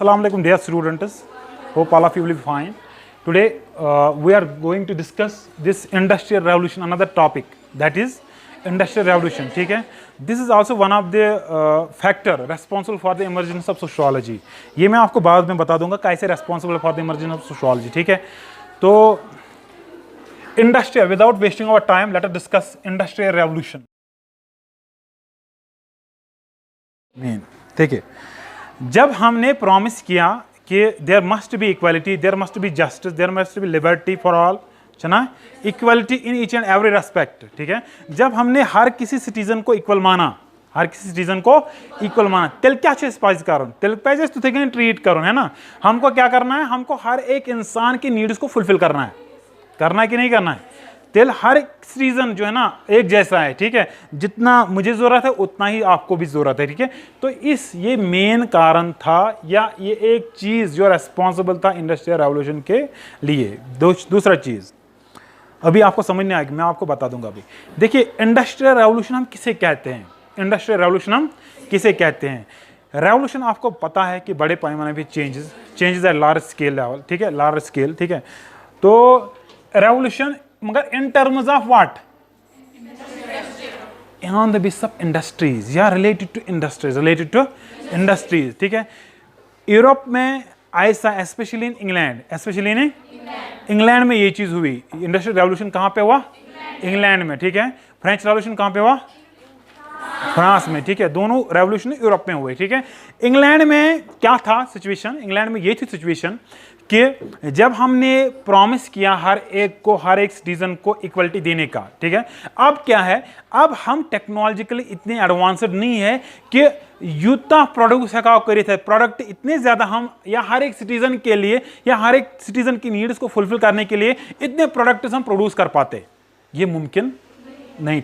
Assalamu alaikum dear students. Hope all of you will be fine. Today we are going to discuss this industrial revolution, another topic, that is industrial revolution. ठीक है, this is also one of the factor responsible for the emergence of sociology. ये मैं आपको बाद में बता दूंगा कैसे responsible for the emergence of sociology. ठीक है, तो industrial, without wasting our time, let us discuss industrial revolution. ठीक है, जब हमने प्रॉमिस किया कि there must be equality, there must be justice, there must be liberty for all, चना equality in each and every respect, ठीक है, जब हमने हर किसी सिटीजन को इक्वल माना, हर किसी सिटीजन को इक्वल माना, तेल क्या चीज पाइज करो, तेल पैसे तो थे ट्रीट करो, है ना। हमको क्या करना है, हमको हर एक इंसान की नीड्स को फुलफिल करना है कि नहीं करना है। तेल हर सीजन जो है ना एक जैसा है, ठीक है, जितना मुझे जरूरत है उतना ही आपको भी जरूरत है, ठीक है। तो ये मेन कारण था, या ये एक चीज जो रेस्पॉन्सिबल था इंडस्ट्रियल रेवोल्यूशन के लिए। दूसरा चीज अभी आपको समझ नहीं आएगी, मैं आपको बता दूंगा अभी। देखिए, इंडस्ट्रियल रेवोल्यूशन हम किसे कहते हैं, इंडस्ट्रियल रेवोल्यूशन हम किसे कहते हैं। रेवोल्यूशन आपको पता है कि बड़े पैमाने पे चेंजेस है, लार्ज स्केल लेवल, ठीक है, लार्ज स्केल, ठीक है। तो रेवोल्यूशन मगर in terms of what, on the basis of industries, या रिलेटेड टू इंडस्ट्रीज, ठीक है। यूरोप में ऐसा, स्पेशली इन इंग्लैंड में ये चीज हुई। इंडस्ट्रियल रेवोल्यूशन कहां पे हुआ, इंग्लैंड में, ठीक है। फ्रेंच रेवोल्यूशन कहां पे हुआ, फ्रांस में, ठीक है। दोनों रेवोल्यूशन यूरोप में हुए, ठीक है। इंग्लैंड में क्या था सिचुएशन, इंग्लैंड में ये थी सिचुएशन कि जब हमने प्रॉमिस किया हर एक सिटीजन को इक्वलिटी देने का, ठीक है। अब क्या है, अब हम टेक्नोलॉजिकली इतने एडवांस्ड नहीं है कि युद्ध प्रोड्यूस है करे थे प्रोडक्ट इतने ज्यादा हम, या हर एक सिटीजन के लिए, या हर एक सिटीजन की नीड्स को फुलफिल करने के लिए इतने प्रोडक्ट्स हम प्रोड्यूस कर पाते। ये मुमकिन नहीं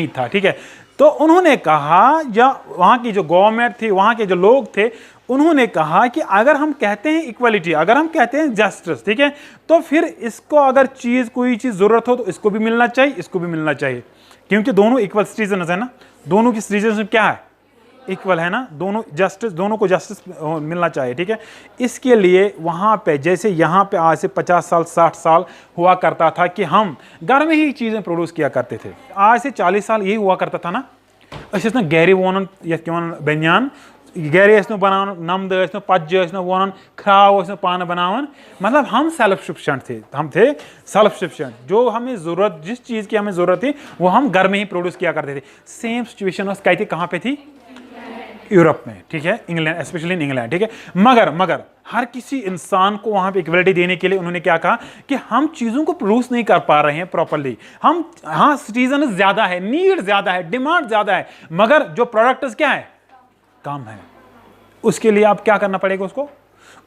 था, ठीक है। तो उन्होंने कहा, या वहां की जो गवर्नमेंट थी, वहां के जो लोग थे, उन्होंने कहा कि अगर हम कहते हैं इक्वालिटी, अगर हम कहते हैं जस्टिस, ठीक है, तो फिर इसको अगर कोई चीज जरूरत हो तो इसको भी मिलना चाहिए, इसको भी मिलना चाहिए, क्योंकि दोनों इक्वल सिटीजन है ना, दोनों की सिटीजनशिप क्या है, इक्वल है ना, दोनों को जस्टिस मिलना चाहिए, ठीक है। इसके लिए वहां पे, जैसे यहाँ पे आज से 50 साल 60 साल हुआ करता था कि हम घर में ही चीजें प्रोड्यूस किया करते थे, आज से 40 साल यही हुआ करता था ना। गैरी वोन बनियान गैरी बनान, नमद पज वोन, खराव पान बनावन, मतलब हम सेल्फ सफिशिएंट थे, हम थे सेल्फ सफिशिएंट। जो हमें जरूरत, जिस चीज की हमें जरूरत थी वो हम घर में ही प्रोड्यूस किया करते थे। सेम सिचुएशन कहती कहाँ पे थी, यूरोप में, ठीक है, इंग्लैंड, स्पेशली इन इंग्लैंड, ठीक है। मगर हर किसी इंसान को वहां पे इक्वलिटी देने के लिए उन्होंने क्या कहा कि हम चीजों को प्रोड्यूस नहीं कर पा रहे हैं प्रॉपर्ली, हम, हाँ सिटीजन ज्यादा है, नीड ज्यादा है, डिमांड ज्यादा है, मगर जो प्रोडक्ट क्या है, कम है। उसके लिए आप क्या करना पड़ेगा उसको,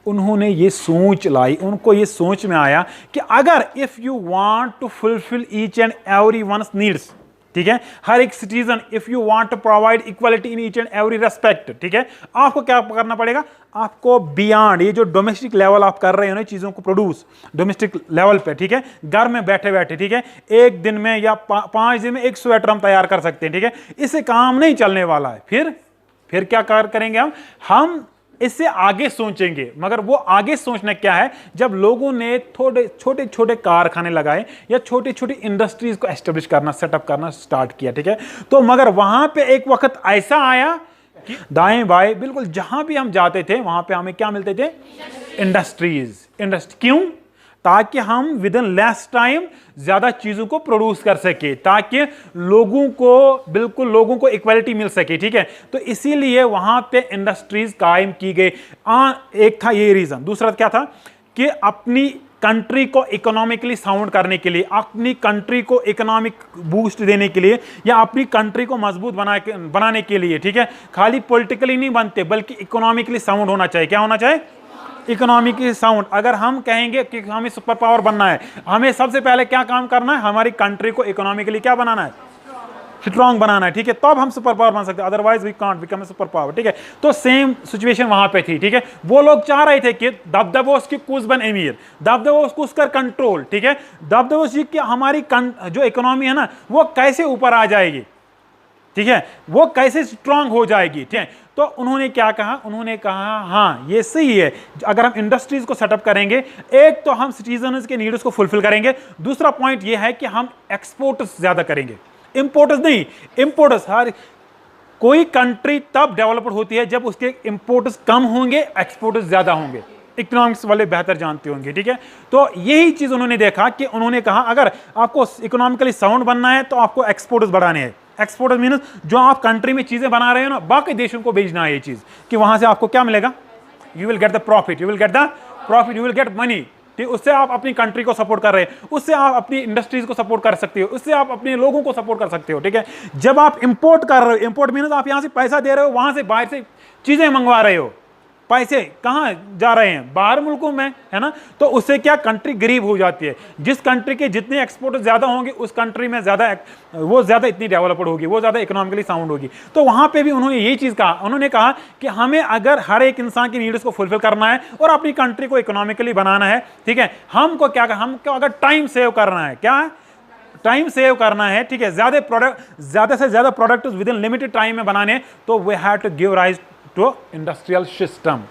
उन्होंने ये सोच लाई, उनको ये सोच में आया कि अगर if you want to fulfil each and every one's needs, ठीक है, हर एक citizen, if you want to provide equality in each and every respect, ठीक है, आपको क्या करना पड़ेगा, आपको बियॉन्ड ये जो डोमेस्टिक लेवल आप कर रहे हो ना चीजों को प्रोड्यूस डोमेस्टिक लेवल पे, ठीक है, घर में बैठे बैठे, ठीक है, एक दिन में या 5 दिन में एक स्वेटर हम तैयार कर सकते हैं, ठीक है। इससे काम नहीं चलने वाला है। फिर क्या करेंगे हम इससे आगे सोचेंगे। मगर वो आगे सोचना क्या है, जब लोगों ने थोड़े छोटे छोटे कारखाने लगाए या छोटी छोटी इंडस्ट्रीज को एस्टेब्लिश करना, सेटअप करना स्टार्ट किया, ठीक है। तो मगर वहां पे एक वक्त ऐसा आया कि दाएं बाएं बिल्कुल जहां भी हम जाते थे वहां पे हमें क्या मिलते थे, इंडस्ट्रीज। क्यों, ताकि हम विद इन लेस टाइम ज्यादा चीजों को प्रोड्यूस कर सके, ताकि लोगों को इक्वालिटी मिल सके, ठीक है। तो इसीलिए वहां पे इंडस्ट्रीज कायम की गई। एक था ये रीजन। दूसरा क्या था कि अपनी कंट्री को इकोनॉमिकली साउंड करने के लिए, अपनी कंट्री को इकोनॉमिक बूस्ट देने के लिए, या अपनी कंट्री को मजबूत बनाने के लिए, ठीक है। खाली पॉलिटिकली नहीं बनते बल्कि इकोनॉमिकली साउंड होना चाहिए। क्या होना चाहिए, इकोनॉमिक साउंड। अगर हम कहेंगे कि हमें सुपर पावर बनना है, हमें सबसे पहले क्या काम करना है, हमारी कंट्री को इकोनॉमिकली क्या बनाना है, स्ट्रॉन्ग बनाना है, ठीक है, तब हम सुपर पावर बन सकते हैं, otherwise we can't become a super power, ठीक है। तो सेम सिचुएशन वहां पे थी, ठीक है। वो लोग चाह रहे थे कि दबदबोस की कुछ बन एमीर, दबदबोस को उसका कंट्रोल, ठीक है, दबदबोस की हमारी जो इकोनॉमी है ना वो कैसे ऊपर आ जाएगी, ठीक है, वो कैसे स्ट्रांग हो जाएगी, ठीक है। तो उन्होंने क्या कहा, उन्होंने कहा हाँ ये सही है, अगर हम इंडस्ट्रीज को सेटअप करेंगे, एक तो हम सिटीजन्स के नीड्स को फुलफिल करेंगे, दूसरा पॉइंट ये है कि हम एक्सपोर्ट्स ज्यादा करेंगे, इंपोर्टर्स नहीं। इंपोर्टर्स, हर कोई कंट्री तब डेवलप्ड होती है जब उसके इंपोर्टर्स कम होंगे, एक्सपोर्टर्स ज्यादा होंगे। इकोनॉमिक्स वाले बेहतर जानते होंगे, ठीक है। तो यही चीज उन्होंने देखा कि उन्होंने कहा अगर आपको इकोनॉमिकली साउंड बनना है तो आपको एक्सपोर्टर्स बढ़ाने हैं। एक्सपोर्टर्स मीन्स जो आप कंट्री में चीजें बना रहे हो ना, बाकी देशों को भेजना है ये चीज, कि वहां से आपको क्या मिलेगा, you will get the profit, you will get the profit, you will get money, ठीक। उससे आप अपनी कंट्री को सपोर्ट कर रहे हैं, उससे आप अपनी इंडस्ट्रीज को सपोर्ट कर सकते हो, उससे आप अपने लोगों को सपोर्ट कर सकते हो, ठीक है। जब आप इंपोर्ट कर रहे हो, इंपोर्ट मीन्स आप यहां से पैसा दे रहे हो, वहां से बाहर से चीजें मंगवा रहे हो, पैसे कहां जा रहे हैं, बाहर मुल्कों में, है ना। तो उससे क्या, कंट्री गरीब हो जाती है। जिस कंट्री के जितने एक्सपोर्ट ज्यादा होंगे, उस कंट्री में वो ज्यादा इतनी डेवलप्ड होगी, वो ज्यादा इकोनॉमिकली साउंड होगी। तो वहां पे भी उन्होंने यही चीज कहा, उन्होंने कहा कि हमें अगर हर एक इंसान की नीड्स को फुलफिल करना है और अपनी कंट्री को इकोनॉमिकली बनाना है, ठीक है, हमको क्या, हमको अगर टाइम सेव करना है, क्या टाइम सेव करना है, ठीक है, ज्यादा से ज्यादा product within limited time में बनाने, तो we have to give rise to industrial system,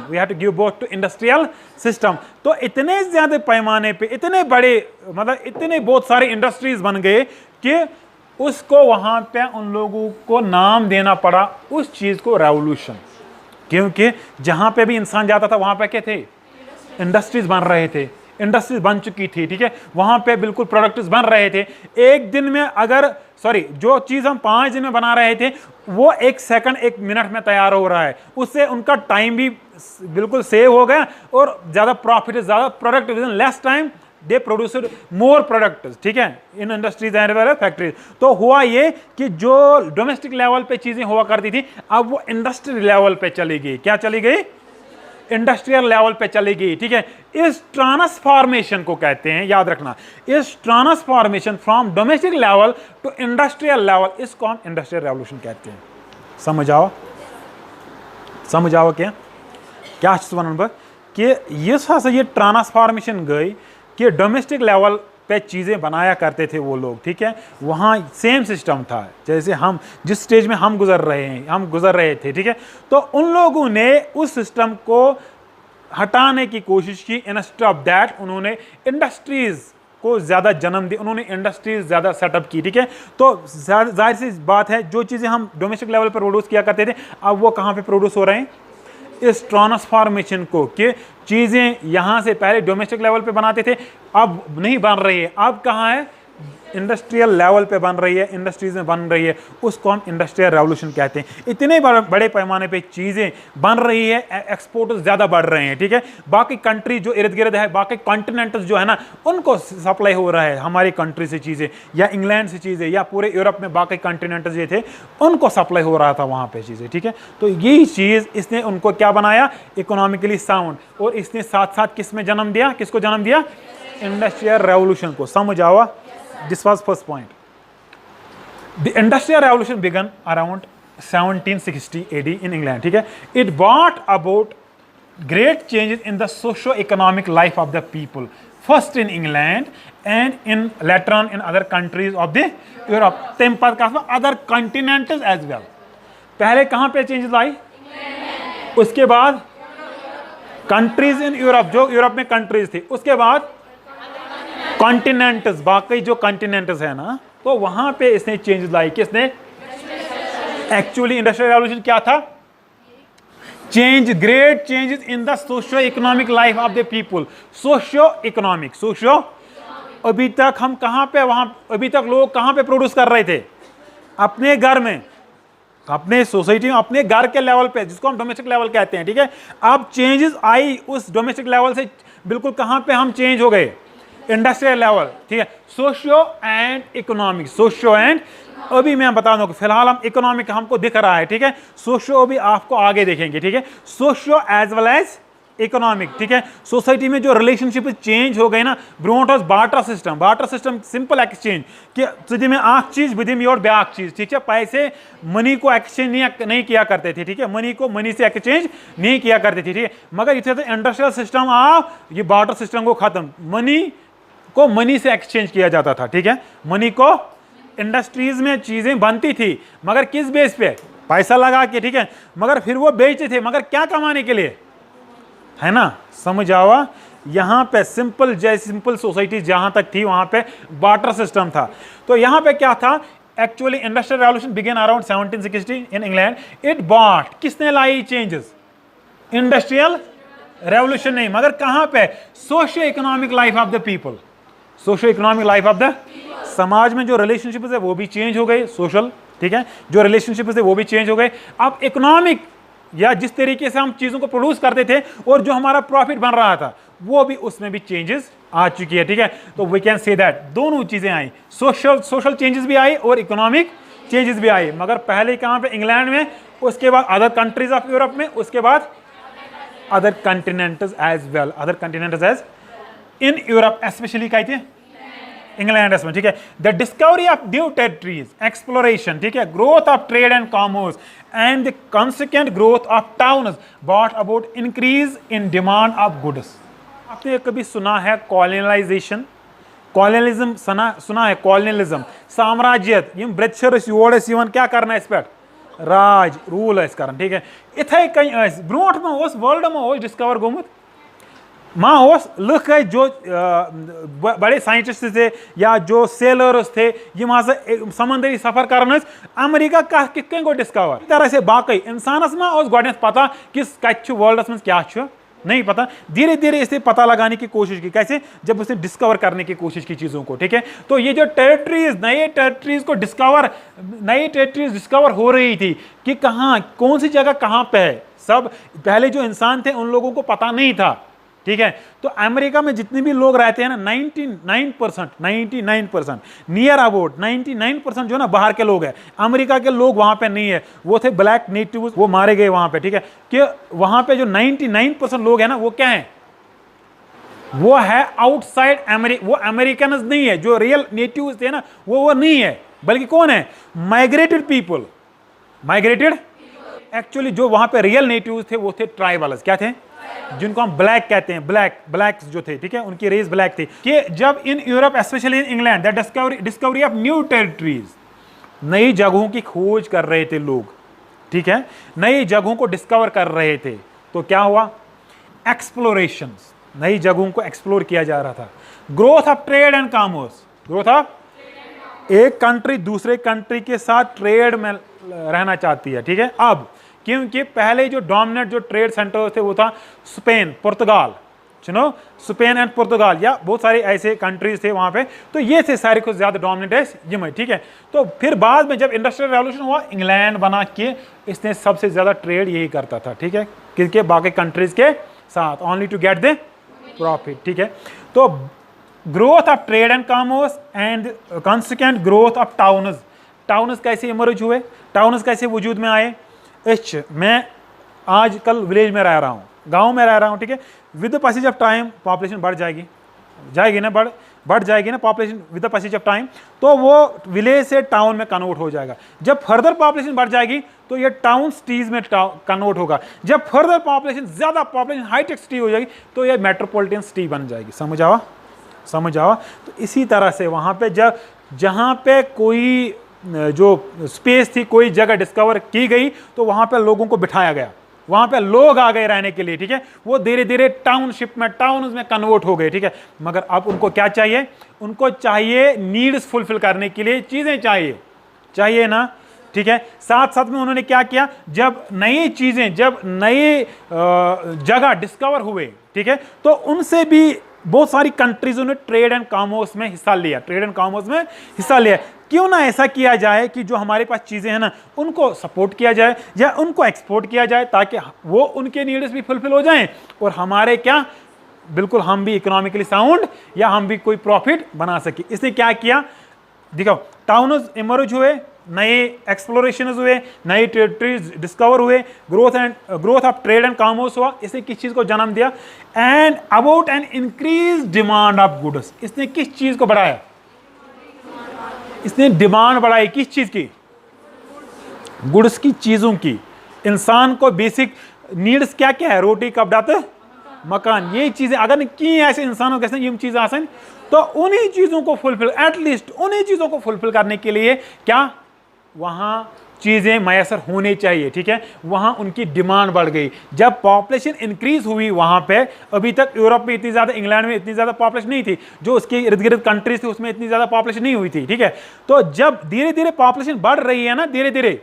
we have to give birth to industrial system। तो इतने ज्यादा पैमाने पे इतने बड़े, मतलब इतने बहुत सारे इंडस्ट्रीज बन गए कि उसको वहां पे उन लोगों को नाम देना पड़ा उस चीज को रेवोल्यूशन, क्योंकि जहां पे भी इंसान जाता था वहां पे क्या थे, इंडस्ट्रीज बन रहे थे, इंडस्ट्रीज बन चुकी थी, ठीक है, वहां पे बिल्कुल प्रोडक्ट्स बन रहे थे। एक दिन में अगर जो चीज हम 5 दिन में बना रहे थे, वो 1 सेकंड 1 मिनट में तैयार हो रहा है, उससे उनका टाइम भी बिल्कुल सेव हो गया और ज्यादा प्रॉफिट, ज्यादा product within less time दे प्रोड्यूस्ड मोर प्रोडक्ट्स, ठीक है, इन इंडस्ट्रीज एंड फैक्ट्रीज। तो हुआ ये कि जो डोमेस्टिक लेवल पे चीजें हुआ करती थी, अब वो इंडस्ट्री लेवल पे चली गई। क्या चली गई, इंडस्ट्रियल लेवल पे चली गई, ठीक है। इस ट्रांसफॉर्मेशन को कहते हैं, याद रखना, इस transformation from domestic level to industrial level, इसको हम इंडस्ट्रियल रेवोल्यूशन कहते हैं। समझ आओ क्या क्या नंबर कि ये ट्रांसफॉर्मेशन गई कि डोमेस्टिक लेवल पे चीज़ें बनाया करते थे वो लोग, ठीक है, वहाँ सेम सिस्टम था जैसे हम जिस स्टेज में हम गुजर रहे थे, ठीक है। तो उन लोगों ने उस सिस्टम को हटाने की कोशिश की। इंस्टेड ऑफ दैट उन्होंने इंडस्ट्रीज को ज़्यादा जन्म दी, उन्होंने इंडस्ट्रीज ज़्यादा सेटअप की, ठीक है। तो जाहिर सी बात है, जो चीज़ें हम डोमेस्टिक लेवल पर प्रोड्यूस किया करते थे, अब वो कहाँ पे प्रोड्यूस हो रहे हैं, इस ट्रांसफॉर्मेशन को, कि चीजें यहां से पहले डोमेस्टिक लेवल पे बनाते थे, अब नहीं बन रही है, अब कहां है, इंडस्ट्रियल लेवल पे बन रही है, इंडस्ट्रीज में बन रही है, उसको हम इंडस्ट्रियल रेवोल्यूशन कहते हैं। इतने बड़े पैमाने पे चीजें बन रही है, एक्सपोर्ट ज्यादा बढ़ रहे हैं, ठीक है। बाकी कंट्री जो इर्द गिर्द है, बाकी कॉन्टिनेंट्स जो है ना, उनको सप्लाई हो रहा है हमारी कंट्री से चीजें, या इंग्लैंड से चीजें, या पूरे यूरोप में बाकी कॉन्टिनेंट्स जो थे उनको सप्लाई हो रहा था वहां पे चीजें, ठीक है। तो यही चीज इसने उनको क्या बनाया, इकोनॉमिकली साउंड, और इसने साथ साथ किस में जन्म दिया, किसको जन्म दिया, इंडस्ट्रियल रेवोल्यूशन को। समझ आवा, this was first point. The Industrial Revolution began around 1760 AD in England, ठीक है। It brought about great changes in the socio-economic life of the people, first in England and in later on in other countries of the Europe, temper other continents as well। पहले कहाँ पे changes आई, उसके बाद countries in Europe, जो Europe में countries थी, उसके बाद कॉन्टिनेंट्स, बाकी जो कॉन्टिनेंट्स है ना, तो वहां पे इसने चेंजेस लाई। किसने, एक्चुअली इंडस्ट्रियल रेवोल्यूशन क्या था, change, great changes in the socio economic life of the people. Socio अभी तक हम कहां पे, वहां अभी तक लोग कहां पे प्रोड्यूस कर रहे थे, अपने घर में, अपने सोसाइटी में, अपने घर के लेवल पे, जिसको हम डोमेस्टिक लेवल कहते हैं, ठीक है। अब चेंजेस आई उस डोमेस्टिक लेवल से, बिल्कुल कहां पे हम चेंज हो गए, इंडस्ट्रियल लेवल, ठीक है। Socio and economic, socio and, अभी मैं बता दूं कि फिलहाल हम इकोनॉमिक हमको दिख रहा है, ठीक है, सोशियो अभी आपको आगे देखेंगे, ठीक है। Socio as well as economic, ठीक है। सोसाइटी में जो रिलेशनशिप चेंज हो गए ना, brought was barter system, simple exchange, कि तुझे में आख चीज विद इन योर बैक चीज, ठीक है। पैसे मनी को एक्सचेंज नहीं किया करते थे, ठीक है, मनी को मनी से एक्सचेंज नहीं किया करते थे, ठीक है। मगर इसे तो इंडस्ट्रियल सिस्टम आप ये बार्टर सिस्टम को खत्म, मनी को मनी से एक्सचेंज किया जाता था, ठीक है, मनी को इंडस्ट्रीज में चीजें बनती थी, मगर किस बेस पे? पैसा लगा के, ठीक है, मगर फिर वो बेचते थे, मगर क्या कमाने के लिए, है ना? समझ आवा? यहां पे सिंपल, जैसे सिंपल सोसाइटी जहां तक थी वहां पे बार्टर सिस्टम था। तो यहां पे क्या था? Actually industrial revolution began around 1760 in England. It brought, किसने लाई चेंजेस? इंडस्ट्रियल रेवोल्यूशन नहीं, मगर कहां पे? Socio economic life of the people. Socio economic life of the, समाज में जो रिलेशनशिप है वो भी चेंज हो गए, सोशल, ठीक है, जो रिलेशनशिप है वो भी चेंज हो गए। अब इकोनॉमिक, या जिस तरीके से हम चीजों को प्रोड्यूस करते थे और जो हमारा प्रॉफिट बन रहा था, वो भी उसमें भी चेंजेस आ चुकी है, ठीक है। तो वी कैन से दैट दोनों चीजें आई, सोशल चेंजेस भी आई और इकोनॉमिक चेंजेस भी आई, मगर पहले कहां पे? इंग्लैंड में, उसके बाद अदर कंट्रीज ऑफ यूरोप में, उसके बाद other continents as well, other continents as in Europe specially कहते हैं इंग्लैंड में, ठीक है। The discovery of new territories, exploration, ठीक है, growth of trade and commerce and the consequent growth of towns brought about increase in demand of goods. आपने कभी सुना है कॉलोनाइजेशन? कॉलोनिज्म सुना है? कॉलोनिज्म, साम्राज्यत, यम ब्रिटिशर्स योर क्या करना इस पे? राज, रूल इस करन, ठीक है। इथे कहीं ब्रोट में वर्ल्ड में डिस्कवर गोमुत माँ लुख जो बड़े साइंटिस्ट थे या जो सेलर्स थे, यम समंदरी सफर कर अमेरिका कित गो डिस्कवर तरह से बाकी इंसानस में गोड पता किस कत वर्ल्डस में क्या नहीं पता। धीरे धीरे इसे पता लगाने की कोशिश की, कैसे? जब उसने डिस्कवर करने की कोशिश की चीजों को, ठीक है। तो ये जो टेरिटरीज, नए टेरिटरीज को डिस्कवर, नई टेरिटरीज डिस्कवर हो रही थी कि कहाँ, कौन सी जगह कहाँ पे है, सब पहले जो इंसान थे उन लोगों को पता नहीं था, ठीक है। तो अमेरिका में जितने भी लोग रहते हैं ना, 99% नियर अबाउट 99% जो ना बाहर के लोग हैं, अमेरिका के लोग वहां पे नहीं है, वो थे ब्लैक नेटिव्स, वो मारे गए वहां पे, ठीक है। कि वहां पे जो 99% लोग हैं ना, वो क्या है? वो है आउटसाइड अमेरिका, वो अमेरिकन नहीं है। जो रियल नेटिव्स थे ना, वो नहीं है, बल्कि कौन है? Migrated people, migrated. एक्चुअली जो वहां पे रियल नेटिव्स थे वो थे ट्राइबल्स, क्या थे? जिनको हम ब्लैक कहते हैं, ब्लैक्स जो थे, ठीक है, उनकी रेस ब्लैक थी। कि जब इन Europe specially in England the discovery of new territories, नई जगहों की खोज कर रहे थे लोग, ठीक है, नई जगहों को डिस्कवर कर रहे थे, तो क्या हुआ? एक्सप्लोरेशंस, नई जगहों को एक्सप्लोर किया जा रहा था। Growth of trade and commerce, growth of, एक कंट्री दूसरे कंट्री के साथ ट्रेड में रहना चाहती है, ठीक है। अब क्योंकि पहले जो डोमिनेंट जो ट्रेड सेंटर थे वो था स्पेन, पुर्तगाल, सुनो, स्पेन एंड पुर्तगाल, या बहुत सारे ऐसे कंट्रीज थे वहां पे, तो ये थे सारे को ज्यादा डोमिनेंट है ये, ठीक है। तो फिर बाद में जब इंडस्ट्रियल रेवोल्यूशन हुआ, इंग्लैंड बना के इसने सबसे ज्यादा ट्रेड यही करता था, ठीक है, किसके? बाकी कंट्रीज के साथ, only to get the profit, ठीक है। तो growth of trade and commerce and consequent growth of towns, towns कैसे इमर्ज हुए, टाउन्स कैसे वजूद में आए? मैं आज कल विलेज में रह रहा हूँ, गांव में रह रहा हूँ, ठीक है। With the passage of time population बढ़ जाएगी ना, बढ़ जाएगी ना population with the passage of time, तो वो विलेज से टाउन में कन्वर्ट हो जाएगा। जब फर्दर पॉपुलेशन बढ़ जाएगी तो ये टाउन सिटीज में कन्वर्ट होगा। जब फर्दर पॉपुलेशन, ज्यादा पॉपुलेशन हाईटेक सिटी हो जाएगी तो ये मेट्रोपॉलिटन सिटी बन जाएगी। समझ आवा? तो इसी तरह से वहाँ पे जब जहाँ पे कोई जो स्पेस थी, कोई जगह डिस्कवर की गई, तो वहां पे लोगों को बिठाया गया, वहां पे लोग आ गए रहने के लिए, ठीक है। वो धीरे धीरे टाउनशिप में, टाउन में कन्वर्ट हो गए, ठीक है। मगर अब उनको क्या चाहिए? उनको चाहिए नीड्स फुलफिल करने के लिए चीजें चाहिए ना, ठीक है। साथ साथ में उन्होंने क्या किया? जब नई चीजें, जब नए जगह डिस्कवर हुए, ठीक है, तो उनसे भी बहुत सारी कंट्रीजों ने ट्रेड एंड कॉमर्स में हिस्सा लिया, क्यों ना ऐसा किया जाए कि जो हमारे पास चीजें हैं ना, उनको सपोर्ट किया जाए या उनको एक्सपोर्ट किया जाए, ताकि वो उनके नीड्स भी फुलफिल हो जाएं और हमारे क्या, बिल्कुल हम भी इकोनॉमिकली साउंड, या हम भी कोई प्रॉफिट बना सके। इसने क्या किया? दिखाओ, टाउन्स इमर्ज हुए, नए एक्सप्लोरेशन हुए, नई टेरिटरीज डिस्कवर हुए, growth of trade and commerce हुआ। इसने किस चीज को जन्म दिया? And about an increase demand of goods, इसने किस चीज को बढ़ाया? इसने डिमांड बढ़ाई, किस चीज की? गुड्स की, चीजों की। इंसान को बेसिक नीड्स क्या क्या है? रोटी, कपड़ा, तो मकान, ये चीजें अगर की ऐसे इंसानों के ये चीजें आसान, तो उन्हीं चीजों को फुलफिल, एटलीस्ट उन्हीं चीजों को फुलफिल करने के लिए क्या वहां चीजें मैसर होने चाहिए, ठीक है। वहां उनकी डिमांड बढ़ गई। जब पॉपुलेशन इंक्रीज हुई वहां पे, अभी तक यूरोप में इतनी ज्यादा, इंग्लैंड में इतनी ज्यादा पॉपुलेशन नहीं थी, जो उसके इर्द गिर्द कंट्रीज थी उसमें इतनी ज्यादा पॉपुलेशन नहीं हुई थी, ठीक है। तो जब धीरे धीरे पॉपुलेशन बढ़ रही है ना, धीरे धीरे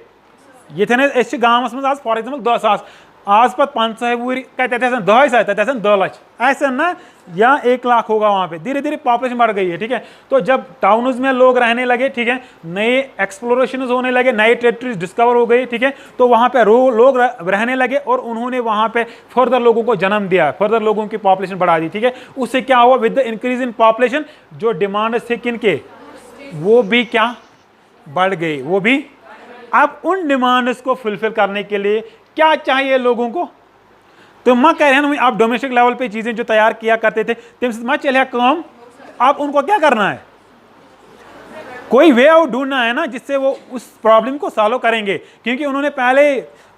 ये थे ना गाँव में आज फॉर एग्जाम्पल 10,000 आज पत 500 वुरी कत 10 लाख ऐसा ना, या 1 लाख होगा वहां पे। धीरे धीरे पॉपुलेशन बढ़ गई है, ठीक है। तो जब टाउन्स में लोग रहने लगे, ठीक है, नए एक्सप्लोरेशन होने लगे, नए टेरिटरीज डिस्कवर हो गई, ठीक है, तो वहां पे लोग रहने लगे और उन्होंने वहां पे फर्दर लोगों को जन्म दिया, फर्दर लोगों की पॉपुलेशन बढ़ा दी, ठीक है। उससे क्या हुआ, with the increase in population जो डिमांड थे किनके, वो भी क्या बढ़ गई, वो भी। अब उन डिमांड्स को फुलफिल करने के लिए क्या चाहिए लोगों को, तो मैं कह रहे हैं आप डोमेस्टिक लेवल पे चीजें जो तैयार किया करते थे मैं चले काम, आप उनको क्या करना है, कोई वे आउट ढूंढना है ना, जिससे वो उस प्रॉब्लम को सॉल्व करेंगे। क्योंकि उन्होंने पहले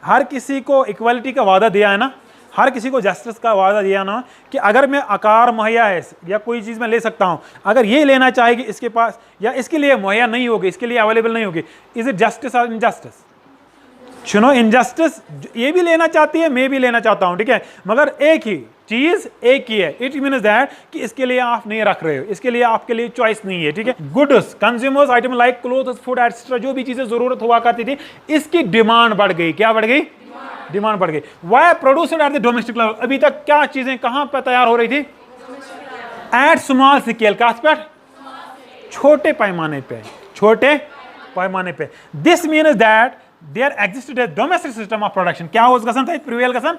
हर किसी को इक्वालिटी का वादा दिया है ना, हर किसी को जस्टिस का वादा दिया ना, कि अगर मैं आकार मुहैया है या कोई चीज़ मैं ले सकता हूं, अगर ये लेना चाहेगी इसके पास, या इसके लिए मुहैया नहीं होगी, इसके लिए अवेलेबल नहीं होगी, इज इट जस्टिस और इनजस्टिस। सुनो, इनजस्टिस ये भी लेना चाहती है, मैं भी लेना चाहता हूं, ठीक है, मगर एक ही चीज एक ही है। इट मीन्स दैट कि इसके लिए आप नहीं रख रहे हो, इसके लिए आपके लिए चॉइस नहीं है, ठीक है। Goods, consumers item like clothes, food etcetera, जो भी चीजें जरूरत हुआ करती थी, इसकी डिमांड बढ़ गई। क्या बढ़ गई, डिमांड बढ़ गई। Were produced at the domestic level, अभी तक क्या चीजें कहां पर तैयार हो रही थी, एट स्मॉल स्केल, कास्ट पर छोटे पैमाने पे, छोटे पैमाने पे। This means that there existed a domestic system of production. क्या हो गसन था, प्रिवेल गसन।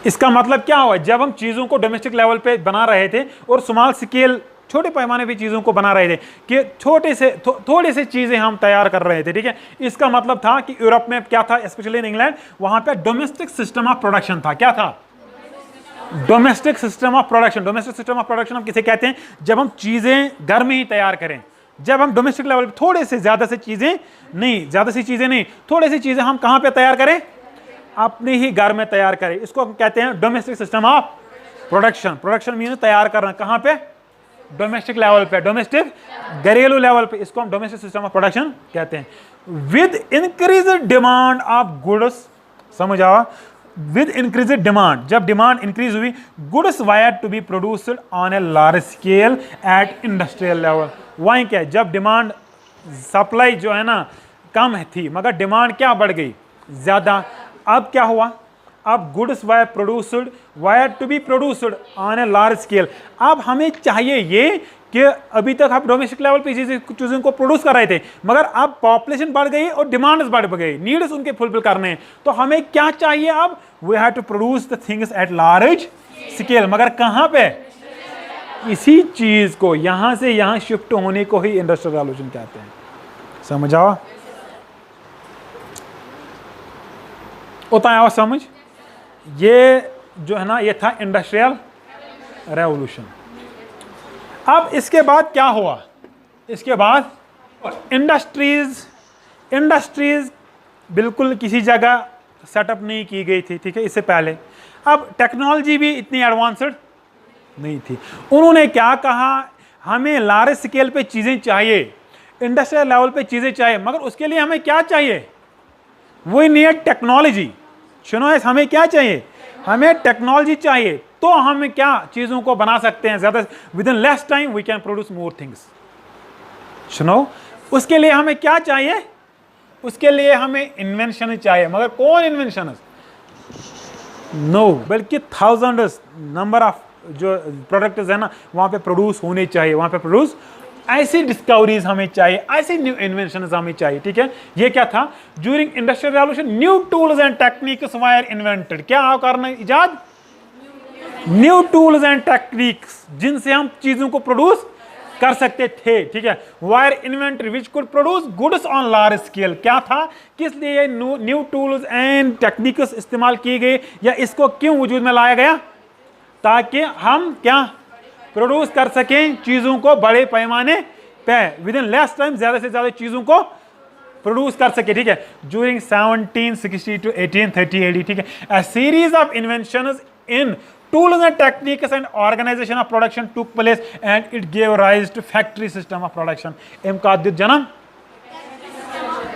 इसका मतलब क्या हुआ, जब हम चीजों को डोमेस्टिक लेवल पे बना रहे थे और स्मॉल स्केल छोटे पैमाने पे चीजों को बना रहे थे, कि छोटे से थोड़े से चीजें हम तैयार कर रहे थे, ठीक है। इसका मतलब था कि यूरोप में क्या था, स्पेशली इन इंग्लैंड, वहां पे डोमेस्टिक सिस्टम ऑफ प्रोडक्शन था। क्या था, domestic system of production. Domestic system of production हम किसे कहते हैं, जब हम चीजें घर में ही तैयार करें, जब हम डोमेस्टिक लेवल पे थोड़े से ज्यादा से चीजें नहीं, ज्यादा सी चीजें नहीं, थोड़े सी चीजें हम कहां पे तैयार करें, अपने ही घर में तैयार करें। इसको हम कहते हैं domestic system of production. Production mean तैयार करना, कहां पे, डोमेस्टिक लेवल पे, डोमेस्टिक घरेलू लेवल पे, इसको हम डोमेस्टिक सिस्टम ऑफ प्रोडक्शन कहते हैं। With increase demand of goods, समझ आवा, विद इंक्रीज डिमांड, जब डिमांड इंक्रीज हुई, goods were to be produced on a large scale at industrial level. वहीं क्या, जब डिमांड, सप्लाई जो है ना कम थी, मगर डिमांड क्या बढ़ गई, ज्यादा। अब क्या हुआ, अब goods were produced, were to be produced on a large scale. अब हमें चाहिए ये कि अभी तक आप डोमेस्टिक लेवल पे चीज़ों को प्रोड्यूस कर रहे थे, मगर अब पॉपुलेशन बढ़ गई और डिमांड्स बढ़ गई, नीड्स उनके फुलफिल करने हैं, तो हमें क्या चाहिए, अब we have to produce the things at large scale. मगर कहाँ पे, इसी चीज को यहां से यहां शिफ्ट होने को ही इंडस्ट्रियल रेवोल्यूशन कहते हैं। समझ आओ, उतना समझ। ये जो है ना, ये था इंडस्ट्रियल रेवोल्यूशन। अब इसके बाद क्या हुआ, इसके बाद इंडस्ट्रीज बिल्कुल किसी जगह सेटअप नहीं की गई थी, ठीक है, इससे पहले। अब टेक्नोलॉजी भी इतनी एडवांस्ड नहीं थी। उन्होंने क्या कहा, हमें लार्ज स्केल पे चीजें चाहिए, इंडस्ट्रियल लेवल पे चीजें चाहिए, मगर उसके लिए हमें क्या चाहिए, वी नीड टेक्नोलॉजी। सुनो, हमें क्या चाहिए, हमें टेक्नोलॉजी चाहिए, तो हम क्या चीजों को बना सकते हैं ज्यादा, within less time we can produce more things. सुनो, उसके लिए हमें क्या चाहिए, उसके लिए हमें इन्वेंशन चाहिए, मगर कौन इन्वेंशन, नो, बल्कि थाउजेंड्स नंबर ऑफ जो प्रोडक्ट्स है ना वहां पे प्रोड्यूस होने चाहिए, वहां पे प्रोड्यूस, ऐसी डिस्कवरीज हमें चाहिए, ऐसी न्यू इन्वेंशंस हमें चाहिए, ठीक है। ये क्या था, during industrial revolution new tools and techniques wire invented. क्या करना, इजाद, न्यू टूल्स एंड टेक्निक्स जिनसे हम चीजों को प्रोड्यूस कर सकते थे, ठीक है। Wire inventory which could produce goods on large scale. क्या था, किस लिए न्यू टूल्स एंड टेक्निक्स इस्तेमाल किए गए, या इसको क्यों वजूद में लाया गया, ताकि हम क्या प्रोड्यूस कर सकें चीजों को बड़े पैमाने पे, विद इन लेस टाइम ज्यादा से ज्यादा चीजों को प्रोड्यूस कर सके, ठीक है, ड्यूरिंग 1760 to 1830 AD, ठीक है। A series of inventions in tools and techniques and organization of production took place and it gave rise to factory system of production. इनका दित जन्म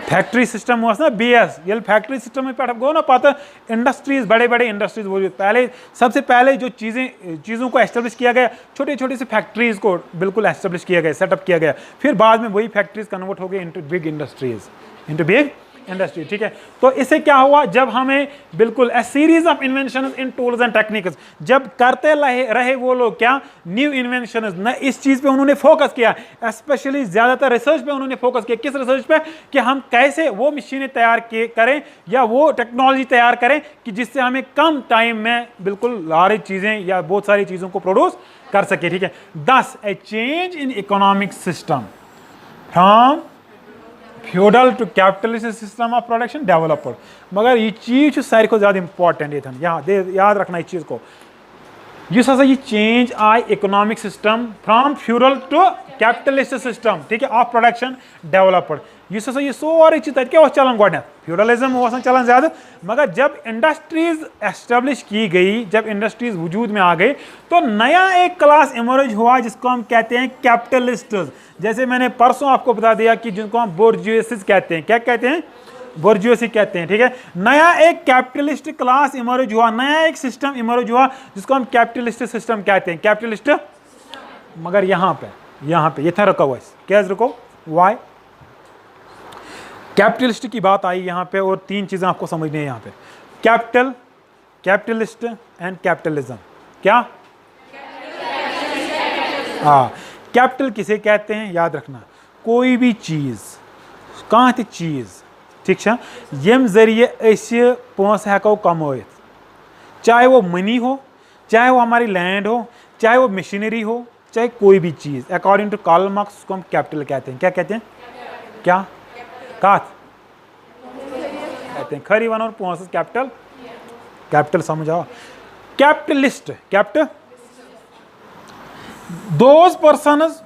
फैक्ट्री सिस्टम हुआ ना, BS ये फैक्ट्री सिस्टम में पे गो ना पाता इंडस्ट्रीज, बड़े बड़े इंडस्ट्रीज वो पहले सबसे पहले जो चीज़ों को एस्टेब्लिश किया गया, छोटे छोटे से फैक्ट्रीज को बिल्कुल एस्टेब्लिश किया गया, सेटअप किया गया, फिर बाद में वही फैक्ट्रीज कन्वर्ट हो गए into big industries, into big industry, ठीक है। तो इससे क्या हुआ, जब हमें बिल्कुल a series of invention in tools and techniques, जब करते रहे वो लोग क्या न्यू इन्वेंशन न इस चीज पे उन्होंने फोकस किया, स्पेशली ज्यादातर रिसर्च पे उन्होंने फोकस किया। किस रिसर्च पे, कि हम कैसे वो मशीनें तैयार करें या वो टेक्नोलॉजी तैयार करें कि जिससे हमें कम टाइम में बिल्कुल सारी चीजें या बहुत सारी चीजों को प्रोड्यूस कर सके, ठीक है। 10 a change in economic system from feudal to capitalist system of production developed. मगर ये चीज सारी को ज्यादा इंपॉर्टेंट ये था, याद रखना इस चीज को, यस ये change in economic system from feudal to capitalist system, ठीक है, ऑफ प्रोडक्शन डेवलप्ड। यस ये सोरी चीज क्या चलान गोड फ्यूडलिज्म चलान ज्यादा, मगर जब इंडस्ट्रीज एस्टेब्लिश की गई, जब इंडस्ट्रीज वजूद में आ गई, तो नया एक क्लास इमर्ज हुआ जिसको हम कहते हैं कैपिटलिस्ट। जैसे मैंने परसों आपको बता दिया कि जिनको हम बोर्जुएसिस कहते हैं, क्या कहते हैं, बोर्जुएसी कहते हैं, ठीक है। नया एक कैपिटलिस्ट क्लास इमर्ज हुआ, नया एक सिस्टम इमर्ज हुआ जिसको हम कैपिटलिस्ट सिस्टम कहते हैं, कैपिटलिस्ट। मगर यहाँ पे ये था रुका हुआ, क्या रुको, वाई कैपिटलिस्ट की बात आई यहाँ पे, और 3 चीजें आपको समझनी है यहाँ पे, कैपिटल, कैपिटलिस्ट एंड कैपिटलिज्म। क्या, हाँ, कैपिटल किसे कहते हैं, याद रखना, कोई भी चीज, कहाँ थी चीज, ठीक है, यम जरिए पैसे हेको कमाइथ, चाहे वो मनी हो, चाहे वो हमारी लैंड हो, चाहे वो मशीनरी हो, चाहे कोई भी चीज, अकॉर्डिंग टू कार्ल मार्क्स उसको हम कैपिटल कहते हैं। क्या कहते हैं, क्या काथ कहते हैं, खरी वन और पैसे कैपिटल, कैपिटल समझाओ। कैपिटलिस्ट, कैपिटल दोज पर्सन्स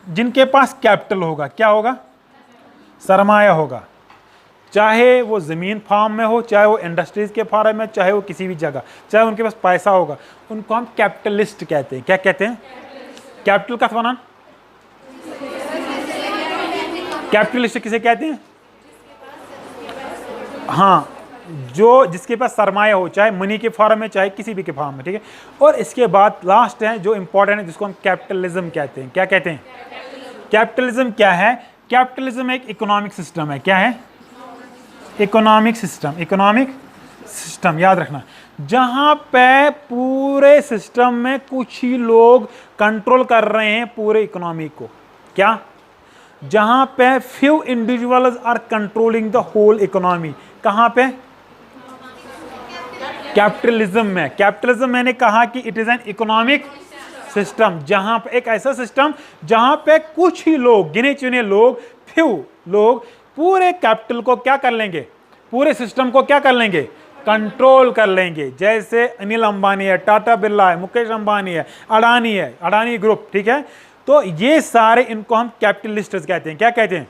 जिनके पास कैपिटल होगा, क्या होगा, सरमाया होगा, चाहे वो जमीन फार्म में हो, चाहे वो इंडस्ट्रीज के फार्म में, चाहे वो किसी भी जगह, चाहे उनके पास पैसा होगा, उनको हम कैपिटलिस्ट कहते हैं। क्या कहते हैं, कैपिटल का बनान, कैपिटलिस्ट किसे कहते हैं, हाँ, जो जिसके पास सरमाया हो, चाहे मनी के फॉर्म में, चाहे किसी भी के फॉर्म में, ठीक है। और इसके बाद लास्ट है जो इंपॉर्टेंट है, जिसको हम कैपिटलिज्म कहते हैं। क्या कहते हैं, कैपिटलिज्म क्या है, कैपिटलिज्म एक इकोनॉमिक सिस्टम है। क्या है, इकोनॉमिक सिस्टम, इकोनॉमिक सिस्टम याद रखना, जहां पे पूरे सिस्टम में कुछ ही लोग कंट्रोल कर रहे हैं पूरे इकोनॉमी को। क्या, जहां पे few individuals are controlling the whole economy. कहां पे, कैपिटलिज्म में। कैपिटलिज्म मैंने कहा कि it is an economic system, जहां पे एक ऐसा सिस्टम जहां पे कुछ ही लोग, गिने चुने लोग, फ्यू लोग पूरे कैपिटल को क्या कर लेंगे, पूरे सिस्टम को क्या कर लेंगे, कंट्रोल कर लेंगे। जैसे अनिल अंबानी है, टाटा बिरला है, मुकेश अंबानी है, अडानी है, अडानी ग्रुप, ठीक है। तो ये सारे, इनको हम कैपिटलिस्ट्स कहते हैं। क्या कहते हैं,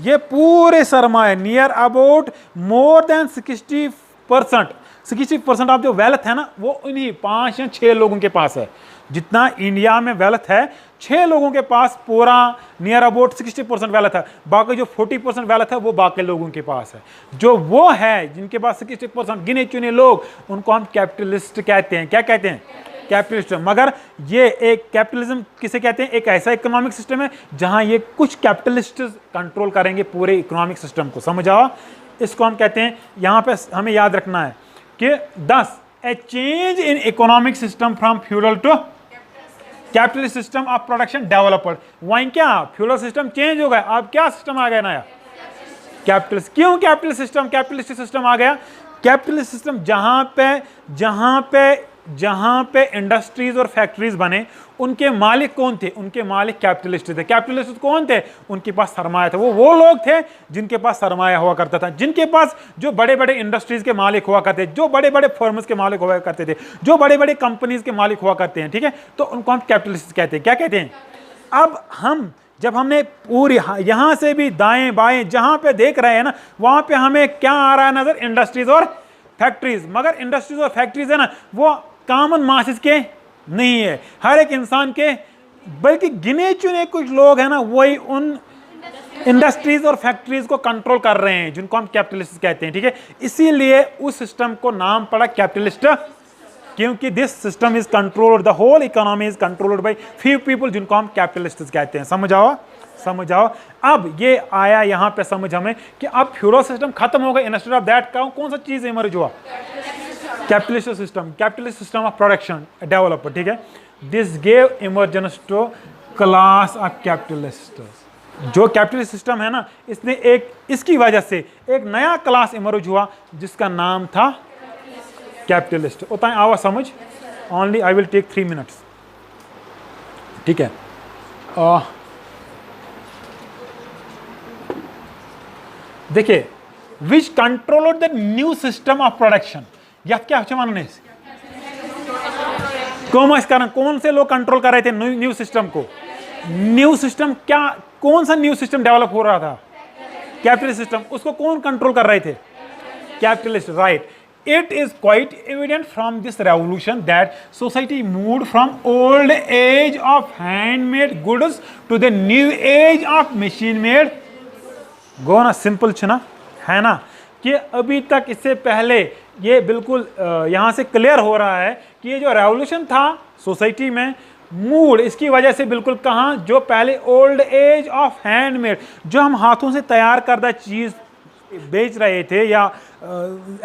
ये पूरे सरमाए near about more than 60% of जो वेल्थ है ना, वो उन्हीं 5 या 6 लोगों के पास है। जितना इंडिया में वेल्थ है, 6 लोगों के पास पूरा नियर अबाउट 60% वेल्थ है। बाकी जो 40% वेल्थ है वो बाकी लोगों के पास है। जो वो है जिनके पास 60% गिने चुने लोग, उनको हम कैपिटलिस्ट कहते हैं। क्या कहते हैं, कैपिटलिस्ट। मगर ये एक कैपिटलिज्म किसे कहते हैं, एक ऐसा इकोनॉमिक सिस्टम है जहां ये कुछ कैपिटलिस्ट कंट्रोल करेंगे पूरे इकोनॉमिक सिस्टम को। समझ आओ, इसको हम कहते हैं, यहां पे हमें याद रखना है कि 10 a change in economic system from feudal to capitalist system of production developed. वहीं क्या फ्यूडल सिस्टम चेंज हो गया, अब क्या सिस्टम आ गया नया, कैपिटलिस्ट। क्यों कैपिटलिस्ट सिस्टम आ गया, कैपिटलिस्ट सिस्टम जहां पे इंडस्ट्रीज और फैक्ट्रीज बने, उनके मालिक कौन थे, उनके मालिक कैपिटलिस्ट थे। कैपिटलिस्ट कौन थे, उनके पास सरमाया था। वो लोग थे जिनके पास सरमाया हुआ करता था, जिनके पास जो बड़े बड़े इंडस्ट्रीज के मालिक हुआ करते, जो बड़े बड़े फर्म्स के मालिक हुआ करते थे, जो बड़े बड़े कंपनीज के मालिक हुआ करते हैं, ठीक है। तो उनको हम कैपिटलिस्ट कहते हैं। क्या कहते हैं। अब हम जब हमने पूरी यहाँ से भी दाएं बाएं जहाँ पे देख रहे हैं ना, वहाँ पे हमें क्या आ रहा है नजर? इंडस्ट्रीज और फैक्ट्रीज। मगर इंडस्ट्रीज और फैक्ट्रीज है ना, वो कॉमन मासेस के नहीं है, हर एक इंसान के, बल्कि गिने चुने कुछ लोग हैं ना, वही उन इंडस्ट्रीज और फैक्ट्रीज को कंट्रोल कर रहे हैं, जिनको हम कैपिटलिस्ट कहते हैं, ठीक है। इसीलिए उस सिस्टम को नाम पड़ा कैपिटलिस्ट, क्योंकि this system is controlled, the whole economy is controlled by few people, जिनको हम कैपिटलिस्ट कहते हैं। समझ आओ। अब ये आया यहाँ पे समझ हमें कि अब फ्यूडल सिस्टम खत्म हो गया, इंस्टेड ऑफ दैट कौन सा चीज इमर्ज हुआ? Capitalist system of production develop, ठीक है। This gave emergence to class of capitalist. जो कैपिटलिस्ट सिस्टम है ना, इसने इसकी वजह से एक नया क्लास इमर्ज हुआ जिसका नाम था कैपिटलिस्ट। उतना आवाज समझ, only I will take 3 minutes, ठीक है। देखिए, which control the new system of production, या क्या मानने कौन से लोग कंट्रोल कर रहे थे न्यू सिस्टम को? न्यू सिस्टम क्या, कौन सा न्यू सिस्टम डेवलप हो रहा था? Capitalist system. उसको कौन कंट्रोल कर रहे थे? Capitalist, right. It is quite evident from this revolution that society moved from old age of handmade goods to the new age of machine made। गो ना, simple छना है ना, कि अभी तक इससे पहले ये बिल्कुल यहाँ से क्लियर हो रहा है कि ये जो रेवोल्यूशन था सोसाइटी में, मूड इसकी वजह से बिल्कुल कहाँ, जो पहले ओल्ड एज ऑफ हैंडमेड, जो हम हाथों से तैयार करदा चीज़ बेच रहे थे या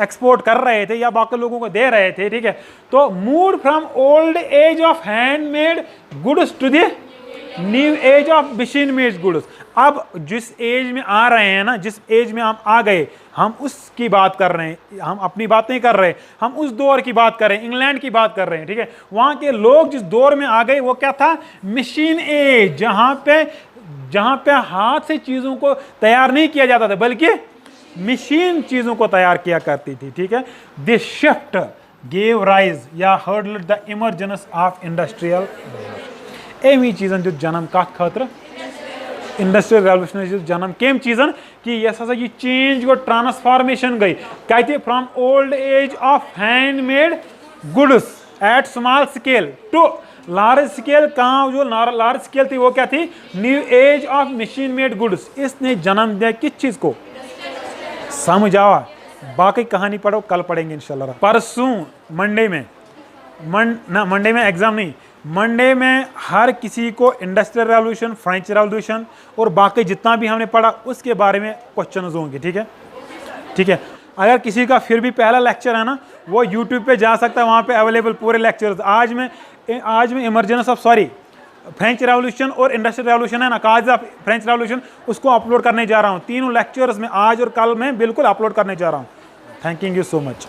एक्सपोर्ट कर रहे थे या बाकी लोगों को दे रहे थे, ठीक है। तो moved from old age of handmade goods to the new age of machine made goods. अब जिस एज में आ रहे हैं ना, जिस एज में हम आ गए, हम उसकी बात कर रहे हैं, हम अपनी बात नहीं कर रहे, हम उस दौर की बात कर रहे हैं, इंग्लैंड की बात कर रहे हैं, ठीक है। वहाँ के लोग जिस दौर में आ गए वो क्या था? मशीन एज, जहाँ पे हाथ से चीज़ों को तैयार नहीं किया जाता था, बल्कि मशीन चीज़ों को तैयार किया करती थी, ठीक है। दिस शिफ्ट गेव राइज या hurdled the emergence of industrial एमी चीज़न जो जन्म कत खतर इंडस्ट्रियल रेवोल्यूशन जो जन्म केम चीज़न कि ये चेंज गो, ट्रांसफॉर्मेशन गई कत from old age of handmade goods at small scale to large scale. कहाँ जो लार्ज स्केल थी वो क्या थी? New age of machine made goods. इसने जन्म दिया किस चीज़ को? समझ आवा। बाकी कहानी पढ़ो, कल पढ़ेंगे इंशाल्लाह। परसों मंडे में एग्जाम नहीं, मंडे में हर किसी को इंडस्ट्रियल रेवोल्यूशन, फ्रेंच रेवोल्यूशन और बाकी जितना भी हमने पढ़ा उसके बारे में क्वेश्चंस होंगे, ठीक है, ठीक है। अगर किसी का फिर भी पहला लेक्चर है ना, वो यूट्यूब पे जा सकता है, वहाँ पे अवेलेबल पूरे लेक्चर्स। आज में इमरजेंस ऑफ फ्रेंच रेवोल्यूशन और इंडस्ट्रियल रेवोल्यूशन है ना, काज ऑफ फ्रेंच रेवोल्यूशन, उसको अपलोड करने जा रहा हूँ। तीनों लेक्चर्स में आज और कल में बिल्कुल अपलोड करने जा रहा हूँ। Thank you so much.